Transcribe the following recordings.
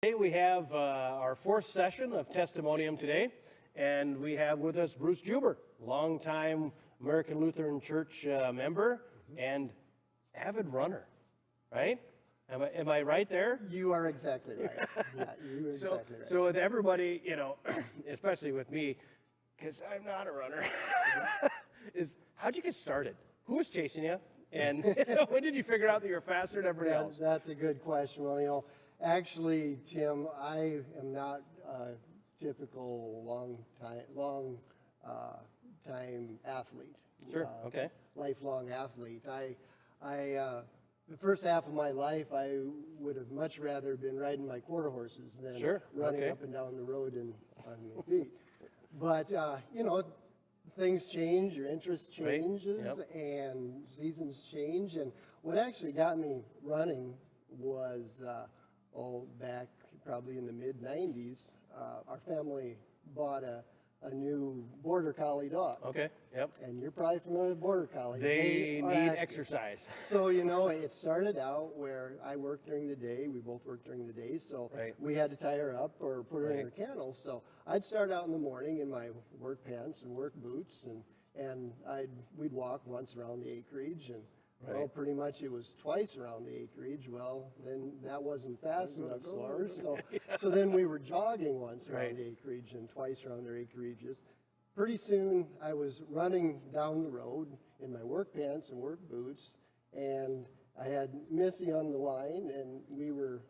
Okay, we have our fourth session of Testimonium today, and we have with us Bruce Juber, longtime American Lutheran Church member and avid runner, right? Am I right there? You are exactly right. Yeah, you are exactly right. So with everybody, you know, especially with me, because I'm not a runner, is how'd you get started? Who was chasing you? And when did you figure out that you're faster than everybody else? That's a good question. Well, you know, actually, Tim, I am not a typical long time athlete. Sure. Okay. Lifelong athlete. The first half of my life, I would have much rather been riding my quarter horses than running up and down the road on my feet. But, you know, things change, your interest changes, and seasons change. And what actually got me running was, back probably in the mid-'90s, our family bought a new border collie dog. Okay, yep. And you're probably familiar with border collies. They need exercise. So, you know, it started out where I worked during the day. We both worked during the day. So we had to tie her up or put her in her kennel. So I'd start out in the morning in my work pants and work boots. And we'd walk once around the acreage. And, well, pretty much it was twice around the acreage. Well, then that wasn't fast enough for her. So then we were jogging once around the acreage and twice around their acreages. Pretty soon I was running down the road in my work pants and work boots, and I had Missy on the line, and we were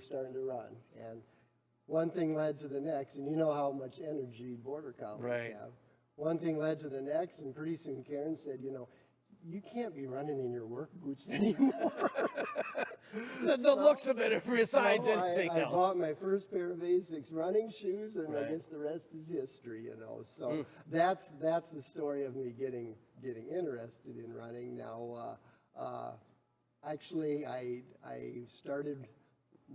starting to run. And one thing led to the next, and you know how much energy border collies have. One thing led to the next, and pretty soon Karen said, you know, you can't be running in your work boots anymore. The looks of it, besides anything else. I bought my first pair of Asics running shoes, and I guess the rest is history, you know. So that's the story of me getting interested in running. Now, actually, I started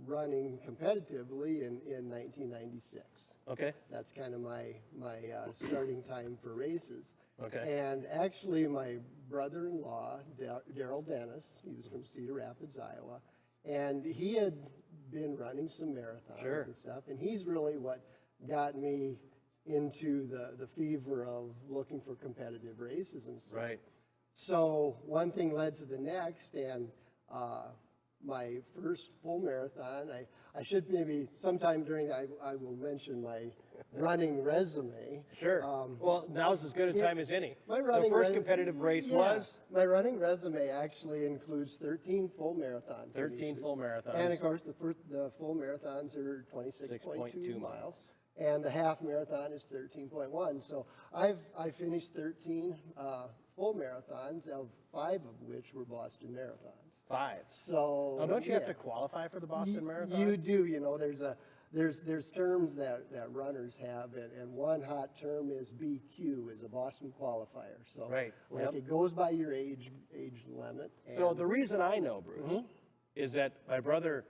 running competitively in 1996. Okay. That's kind of my starting time for races. Okay. And actually, my brother-in-law, Daryl Dennis, he was from Cedar Rapids, Iowa, and he had been running some marathons and stuff, and he's really what got me into the fever of looking for competitive races and stuff. Right. So one thing led to the next, and my first full marathon, I should maybe sometime during I will mention my running resume. Sure. Well, now's as good a time as any. My running first competitive race was? My running resume actually includes 13 full marathon 13 finishes. full marathons. And of course, the full marathons are 26.2 miles. And the half marathon is 13.1. So I finished 13 full marathons, of 5 of which were Boston marathons. 5. So now, don't you have to qualify for the Boston Marathon? You do. You know, there's terms that runners have, and one hot term is BQ, is a Boston qualifier. So it goes by your age limit. So the reason I know, Bruce, is that my brother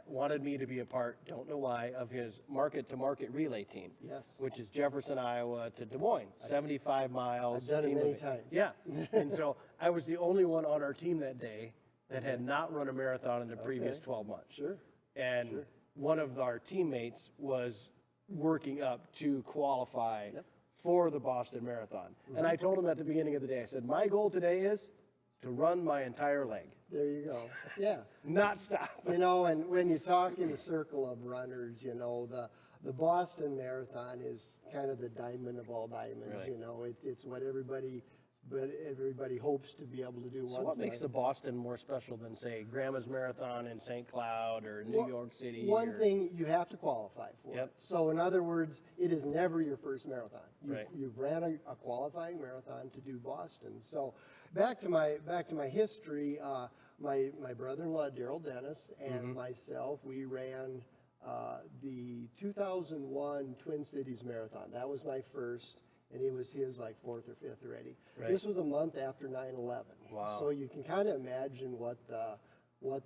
wanted me to be a part, don't know why, of his market-to-market relay team. Yes. Which is Jefferson, Iowa to Des Moines, 75 miles. I've done it many times. Yeah. And so I was the only one on our team that day that had not run a marathon in the previous 12 months. Sure. And one of our teammates was working up to qualify for the Boston Marathon. And I told him at the beginning of the day, I said, my goal today is to run my entire leg. There you go. Yeah. Not stop. You know, and when you talk in the circle of runners, you know, the Boston Marathon is kind of the diamond of all diamonds. You know, it's what everybody hopes to be able to do. So what makes the Boston more special than, say, Grandma's Marathon in St. Cloud or New York City? One thing, you have to qualify for it. So in other words, it is never your first marathon. You've ran a qualifying marathon to do Boston. So back to my history, my brother-in-law, Daryl Dennis, and myself, we ran the 2001 Twin Cities Marathon. That was my first. And it was his like 4th or 5th already. This was a month after 9/11. Wow. So you can kind of imagine what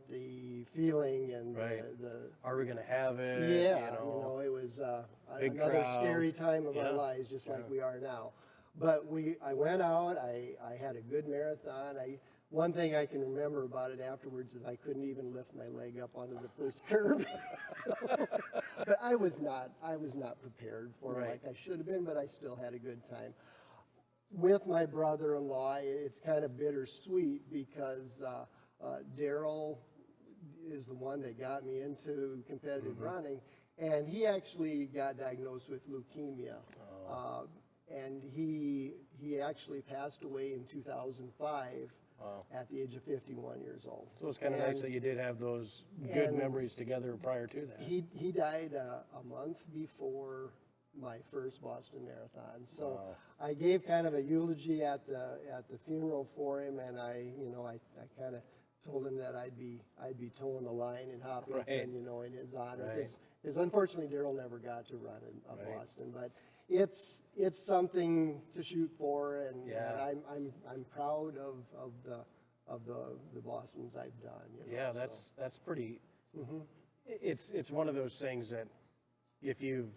the feeling and the are we going to have it? Yeah, you know it was another crowd. Scary time of our lives, just like we are now. But I went out. I had a good marathon. one thing I can remember about it afterwards is I couldn't even lift my leg up onto the first curb. But I was not prepared for it like I should have been, but I still had a good time. With my brother-in-law, it's kind of bittersweet because Daryl is the one that got me into competitive running, and he actually got diagnosed with leukemia. And he actually passed away in 2005 at the age of 51 years old. So it's kind of nice that you did have those good memories together prior to that. He died a month before my first Boston Marathon. So I gave kind of a eulogy at the funeral for him, and I kind of told him that I'd be towing the line in Hopkinton, in his honor. Because unfortunately Daryl never got to run in Boston, but it's something to shoot for, and I'm proud of the Bostons I've done. That's pretty. It's one of those things that if you've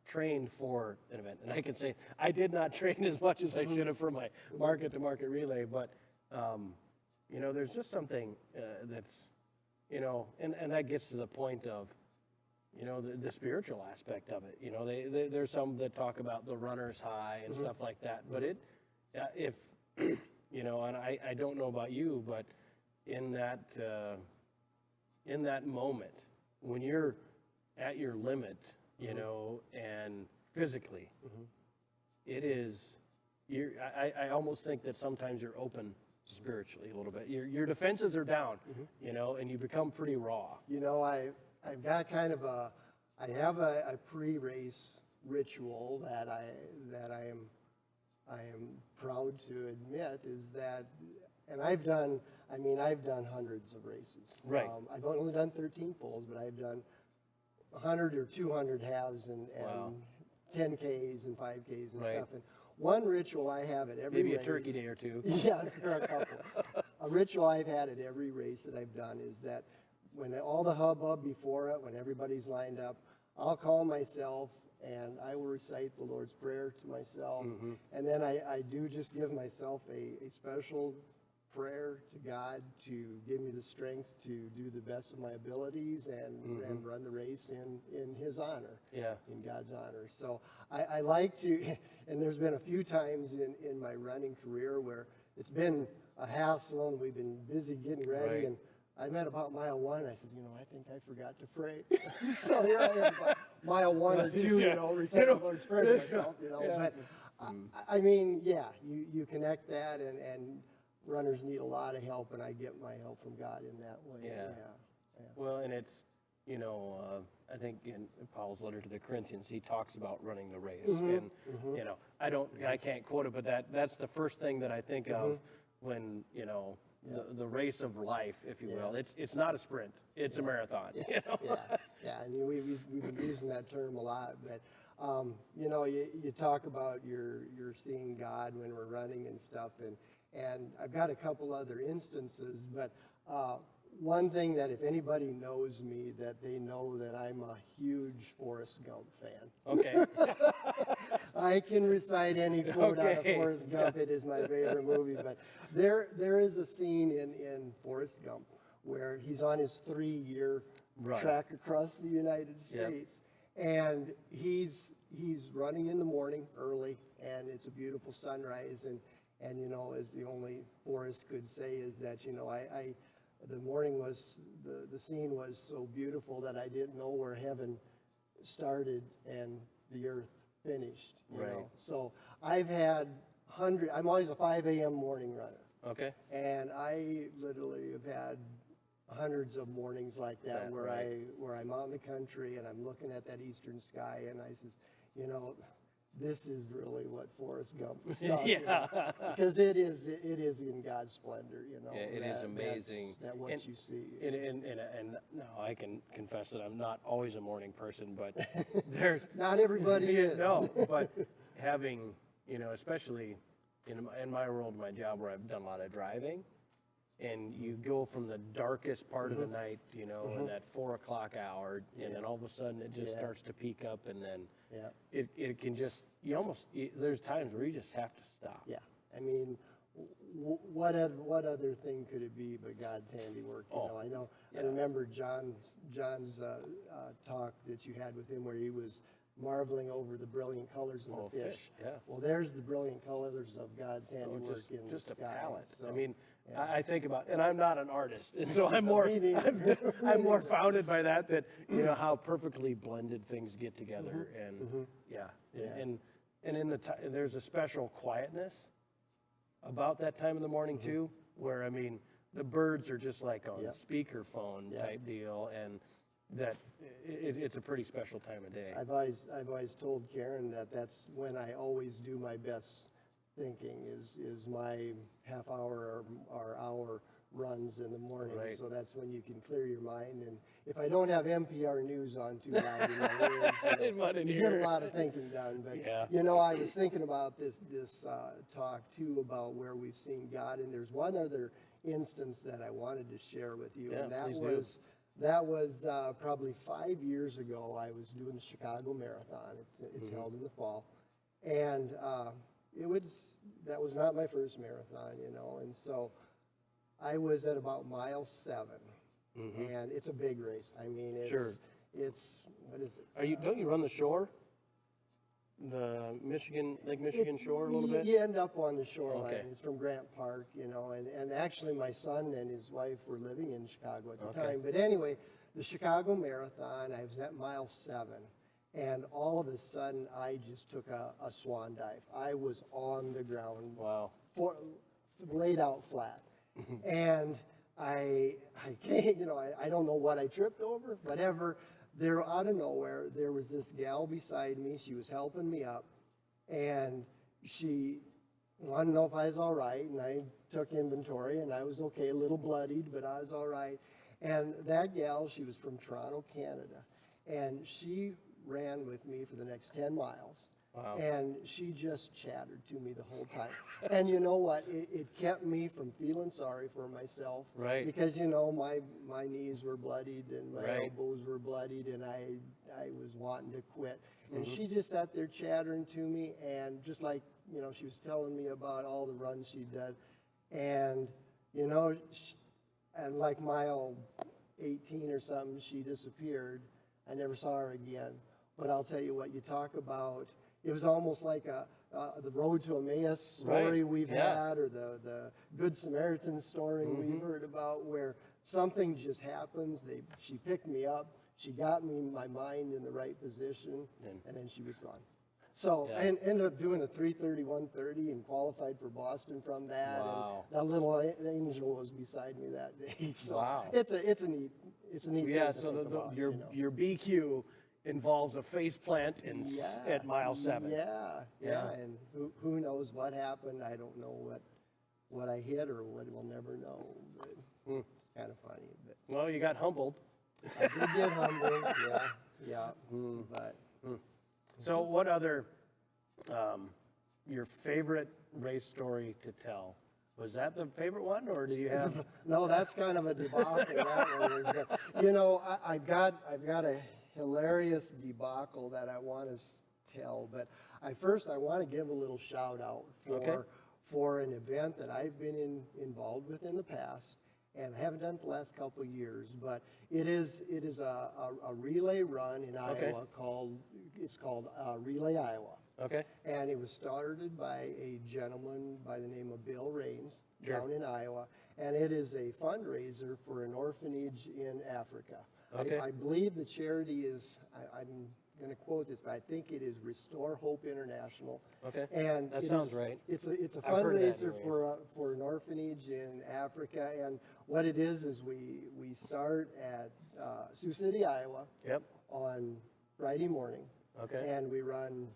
trained for an event, and I can say I did not train as much as I should have for my market-to-market relay, but there's just something that's, and that gets to the point of, the spiritual aspect of it. There's some that talk about the runner's high and stuff like that, but if and I don't know about you, but in that moment when you're at your limit, and physically, it is. I almost think that sometimes you're open spiritually a little bit. Your defenses are down, and you become pretty raw. I've got kind of I have a pre-race ritual that I am proud to admit is that, and I've done hundreds of races. Right. I've only done 13 fulls, but I've done 100 or 200 halves and 10Ks and 5Ks and stuff. And one ritual I have at every maybe race, a turkey day or two. Yeah, a couple. A ritual I've had at every race that I've done is that when all the hubbub before it, when everybody's lined up, I'll call myself and I will recite the Lord's Prayer to myself. And then I do just give myself a special prayer to God to give me the strength to do the best of my abilities and run the race in His honor, in God's honor. So I like to, and there's been a few times in my running career where it's been a hassle and we've been busy getting ready, and I'm at about mile 1. I said, I think I forgot to pray. So here I am, about mile 1 or 2, reciting the Lord's Prayer to myself, But I mean, you connect that, and runners need a lot of help, and I get my help from God in that way. Well, and it's, I think in Paul's letter to the Corinthians, he talks about running the race, and I can't quote it, but that's the first thing that I think of when the race of life, if you will. It's not a sprint; it's a marathon. And we've been using that term a lot, but you talk about you're seeing God when we're running and stuff, and I've got a couple other instances, but one thing that if anybody knows me, that they know that I'm a huge Forrest Gump fan. Okay. I can recite any quote out of Forrest Gump. It is my favorite movie. But there is a scene in Forrest Gump where he's on his 3-year trek across the United States, and he's running in the morning early, and it's a beautiful sunrise, and as the only Forrest could say is that the morning was the scene was so beautiful that I didn't know where heaven started and the earth finished. You know? So I've had I'm always a 5 a.m. morning runner. Okay. And I literally have had hundreds of mornings like that where I'm out in the country and I'm looking at that eastern sky and I says, this is really what Forrest Gump was talking about. Because it is in God's splendor, it is amazing. That what you see. And now I can confess that I'm not always a morning person, but there's not everybody is. No, but having, especially in my world, my job where I've done a lot of driving, and you go from the darkest part of the night, in that 4 o'clock hour, and then all of a sudden it just starts to peak up, and then it can just, there's times where you just have to stop. Yeah. I mean, what other thing could it be but God's handiwork? I remember John's talk that you had with him where he was marveling over the brilliant colors of the fish. Yeah. Well, there's the brilliant colors of God's handiwork in just the a sky. palette. So, I mean, I think about, and I'm not an artist, and so I'm more I'm more founded by that how perfectly blended things get together, and and in there's a special quietness about that time of the morning too, where I mean the birds are just like on speakerphone type deal, and that it's a pretty special time of day. I've always told Karen that that's when I always do my best thinking is my half hour or hour runs in the morning. Right. So that's when you can clear your mind. And if I don't have NPR news on too loud in my ears, you get a lot of thinking done. But I was thinking about this talk too about where we've seen God, and there's one other instance that I wanted to share with you, and that was probably 5 years ago. I was doing the Chicago Marathon. It's held in the fall, and that was not my first marathon, and so I was at about mile 7, and it's a big race. I mean, it's what is it? Don't you run the shore? The Lake Michigan shore a little bit? You end up on the shoreline. Okay. It's from Grant Park, and actually my son and his wife were living in Chicago at the time. But anyway, the Chicago Marathon, I was at mile 7, and all of a sudden I just took a swan dive. I was on the ground, laid out flat. And I can't, I don't know what I tripped over, whatever. There, out of nowhere, there was this gal beside me. She was helping me up, and she wanted to know if I was all right, and I took inventory, and I was okay, a little bloodied, but I was all right. And that gal, she was from Toronto, Canada, and she ran with me for the next 10 miles. Wow. And she just chattered to me the whole time. And you know what? It kept me from feeling sorry for myself. Right. Because, my knees were bloodied and my elbows were bloodied, and I was wanting to quit. And she just sat there chattering to me, and just like, she was telling me about all the runs she'd done. And, and like mile 18 or something, she disappeared. I never saw her again. But I'll tell you what, you talk about, it was almost like the Road to Emmaus story we've had, or the Good Samaritan story we've heard about, where something just happens. She picked me up, she got me my mind in the right position, and then she was gone. So I ended up doing a 3:30, 1:30, and qualified for Boston from that. Wow. And that little angel was beside me that day. So wow. It's a neat thing to so think about, your BQ involves a face plant at mile 7. Yeah. And who knows what happened? I don't know what I hit or what we'll never know. But it's kind of funny. But Well, you got humbled. I did get humbled. Yeah. But So what other, your favorite race story to tell? Was that the favorite one, or do you have? No, that's kind of a debacle. That one is. But, I've got a hilarious debacle that I want to tell, but I want to give a little shout out for an event that I've been involved with in the past, and I haven't done it the last couple of years, but it is a relay run in Iowa called Relay Iowa. Okay. And it was started by a gentleman by the name of Bill Raines down in Iowa, and it is a fundraiser for an orphanage in Africa. Okay. I believe the charity is, I'm going to quote this, but I think it is Restore Hope International. Okay. And that sounds right. It's a I've heard that fundraiser for an orphanage in Africa, and what it is we start at Sioux City, Iowa, on Friday morning, and we run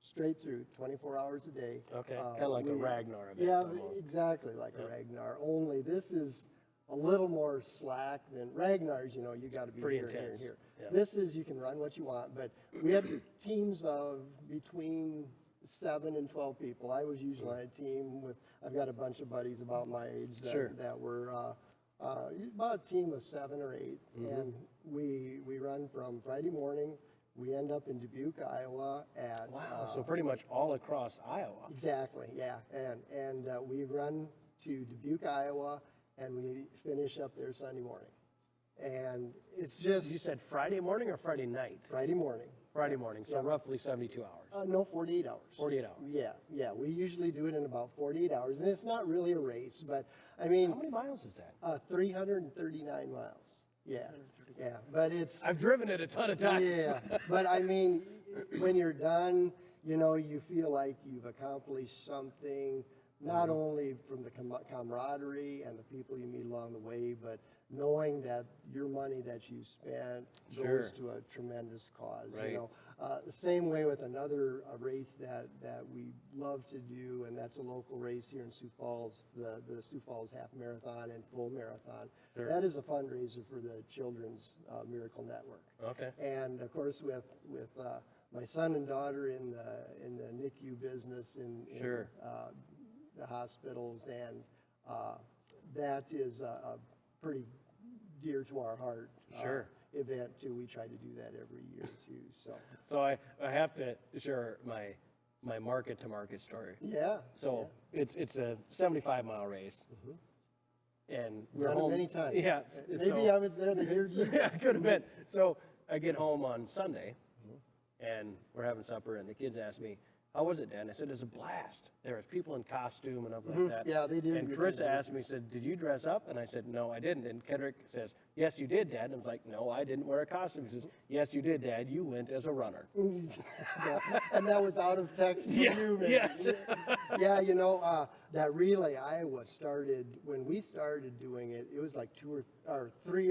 straight through 24 hours a day. Okay. Kind of like a Ragnar event. Yeah, almost. exactly like a Ragnar. Only this is a little more slack than Ragnar's. You got to be Pretty here, intense. here. Yeah. This is you can run what you want, but we had teams of between 7 and 12 people. I was usually on a team with. I've got a bunch of buddies about my age that were about a team of 7 or 8, and we run from Friday morning. We end up in Dubuque, Iowa at... Wow, so pretty much all across Iowa. Exactly, yeah. And we run to Dubuque, Iowa, and we finish up there Sunday morning. And it's just... You said Friday morning or Friday night? Friday morning. Friday morning, so roughly 72 hours. No, 48 hours. 48 hours. Yeah. We usually do it in about 48 hours. And it's not really a race, but I mean... How many miles is that? 339 miles. Yeah. But it's... I've driven it a ton of times. Yeah, but I mean, when you're done, you feel like you've accomplished something, not only from the camaraderie and the people you meet along the way, but knowing that your money that you spent goes to a tremendous cause. Right. The same way with another race that we love to do, and that's a local race here in Sioux Falls, the Sioux Falls Half Marathon and Full Marathon. Sure. That is a fundraiser for the Children's Miracle Network. Okay. And of course, with my son and daughter in the NICU business in the hospitals, and that is a pretty dear to our heart event too. We try to do that every year too. So I have to share my market to market story. Yeah. So it's a 75-mile race. And we're Done it home many times. Yeah. Maybe I was there the year. Yeah, could have been. So I get home on Sunday, and we're having supper, and the kids ask me, "How was it, Dad?" I said, "It's a blast. There was people in costume and stuff like that." Yeah, they did. And Chris asked me, said, "Did you dress up?" And I said, "No, I didn't." And Kendrick says, "Yes, you did, Dad." And I was like, "No, I didn't wear a costume." He says, "Yes, you did, Dad. You went as a runner." Yeah, and that was out of text to you, maybe. Yes. Yeah, that Relay Iowa started, when we started doing it, it was like 3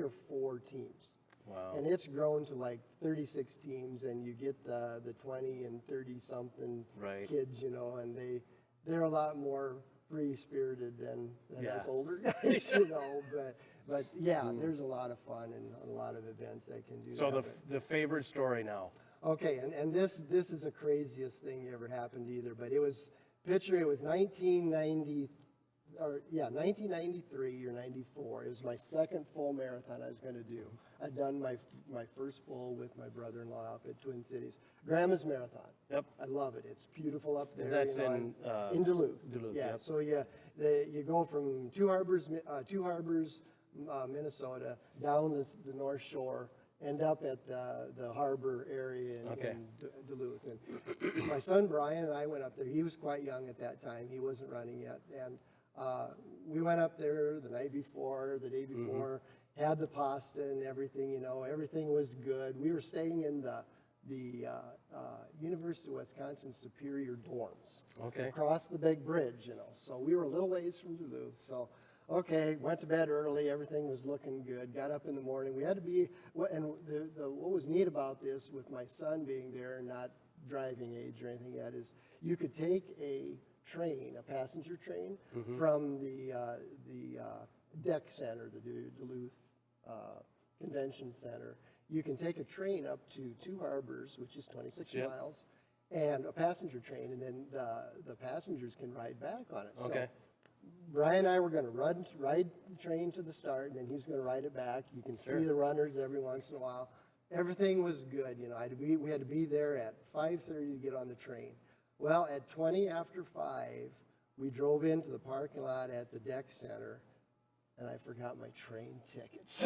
or 4 teams. Wow. And it's grown to like 36 teams, and you get the 20 and 30 something kids, and they're a lot more free-spirited than us older guys, but yeah, there's a lot of fun and a lot of events that can do that. So the favorite story now. Okay, and this is the craziest thing that ever happened either, but it was 1993 or 94. It was my second full marathon I was going to do. I'd done my first full with my brother-in-law up at Twin Cities. Grandma's Marathon. Yep. I love it. It's beautiful up there. That's in Duluth. Duluth, yeah. yep. So you go from Two Harbors, Minnesota, down the North Shore, end up at the harbor area in Duluth. And my son Brian and I went up there. He was quite young at that time. He wasn't running yet. And we went up there the night before, the day before, had the pasta and everything, everything was good. We were staying in the University of Wisconsin Superior dorms across the big bridge, So we were a little ways from Duluth. So, went to bed early. Everything was looking good. Got up in the morning. We had to be, and what was neat about this, with my son being there and not driving age or anything yet, is you could take a passenger train, from the deck center, the Duluth Convention Center. You can take a train up to Two Harbors, which is 26 miles, and a passenger train, and then the passengers can ride back on it. So Brian and I were going to ride the train to the start, and then he was going to ride it back. You can see the runners every once in a while. Everything was good. We had to be there at 5:30 to get on the train. Well, at 20 after 5, we drove into the parking lot at the deck center, and I forgot my train tickets.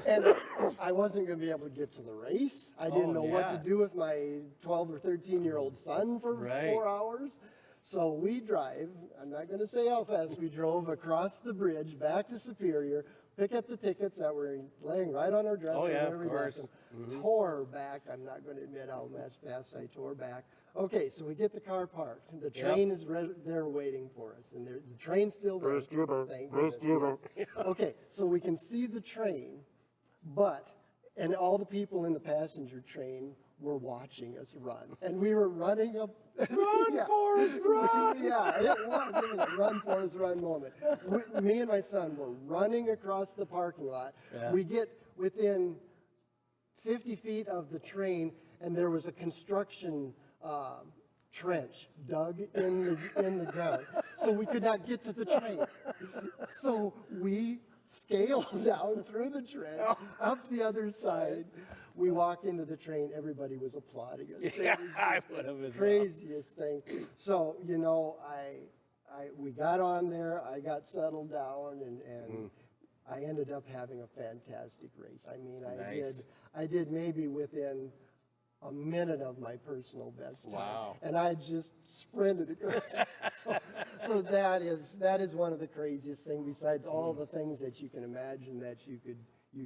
And I wasn't going to be able to get to the race. I didn't know what to do with my 12 or 13-year-old son for 4 hours. So we drive, I'm not going to say how fast we drove, across the bridge back to Superior, pick up the tickets that were laying right on our dresser. Of course. Tore back. I'm not going to admit how fast I tore back. Okay, so we get the car parked. The train is there waiting for us, and the train's still there. Bruce Juber. Thank goodness, yes. Okay, so we can see the train, and all the people in the passenger train were watching us run, and we were running up. Run, Forrest, run! Yeah, it was a run, Forrest, run moment. Me and my son were running across the parking lot. Yeah. We get within 50 feet of the train, and there was a construction trench dug in the ground, so we could not get to the train. So we scale down through the trench, up the other side. We walk into the train, everybody was applauding us. Yeah, I would have as well. Craziest thing. So, you know, we got on there, I got settled down, and I ended up having a fantastic race. I mean, I did maybe within a minute of my personal best time. Wow. And I just sprinted across. So that is one of the craziest things, besides all the things that you can imagine that you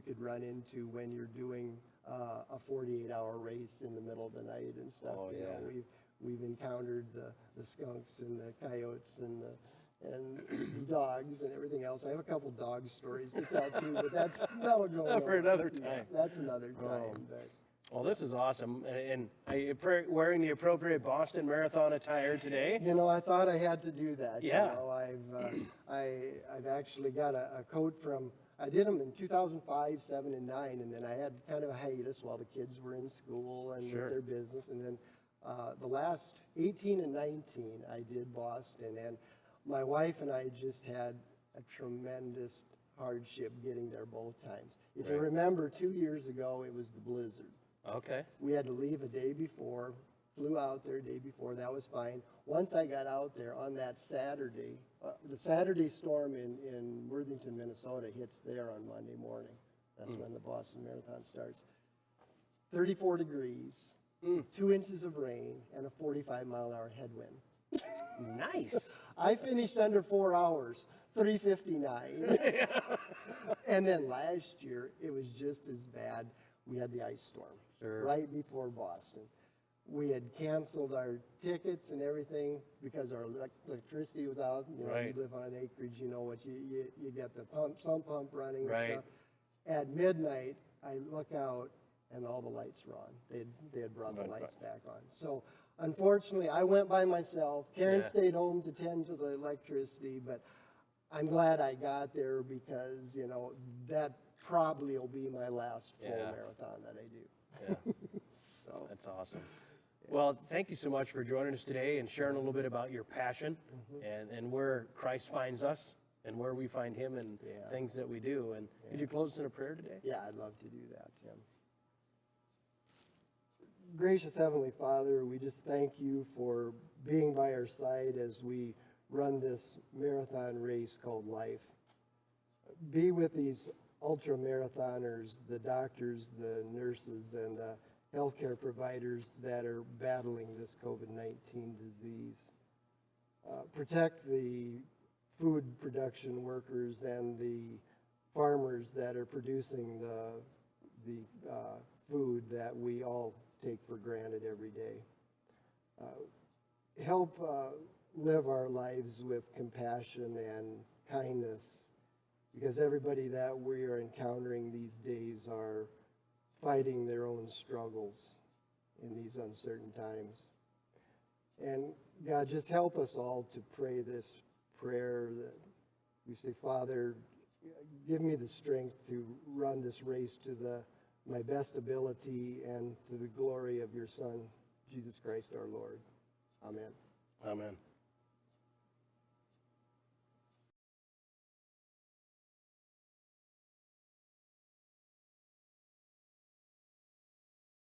could run into when you're doing a 48-hour race in the middle of the night and stuff. Oh, you know, we've encountered the skunks and the coyotes and the dogs and everything else. I have a couple dog stories to tell too, but that'll go for another time. Yeah, that's another time. But Well, this is awesome, and wearing the appropriate Boston Marathon attire today. you know, I thought I had to do that. Yeah. You know, I've actually got a coat from. I did them in 2005, 7, and 9, and then I had kind of a hiatus while the kids were in school and with their business, and then the last 18 and 19, I did Boston, and my wife and I just had a tremendous hardship getting there both times. If you remember, 2 years ago, it was the blizzard. Okay. We had to leave a day before, flew out there a day before, that was fine. Once I got out there on that Saturday, the Saturday storm in Worthington, Minnesota hits there on Monday morning. That's when the Boston Marathon starts. 34 degrees, 2 inches of rain, and a 45-mile-an-hour headwind. Nice. I finished under 4 hours, 3:59. And then last year, it was just as bad. We had the ice storm right before Boston. We had canceled our tickets and everything because our electricity was out. You know, you live on an acreage, you know what you get the sump pump running and stuff. At midnight, I look out and all the lights were on. They had brought the lights back on. So unfortunately, I went by myself. Karen stayed home to tend to the electricity, but I'm glad I got there because, you know, that probably will be my last full marathon that I do. Yeah. So That's awesome. Well, thank you so much for joining us today and sharing a little bit about your passion and where Christ finds us and where we find him and things that we do. And could you close us in a prayer today? yeah, I'd love to do that, Tim. Gracious Heavenly Father, we just thank you for being by our side as we run this marathon race called life. Be with these ultra marathoners, the doctors, the nurses, and the healthcare providers that are battling this COVID-19 disease. Protect the food production workers and the farmers that are producing the food that we all take for granted every day. Help live our lives with compassion and kindness, because everybody that we are encountering these days are fighting their own struggles in these uncertain times. And God, just help us all to pray this prayer that we say, Father, give me the strength to run this race to my best ability and to the glory of your Son, Jesus Christ our Lord. Amen. Amen.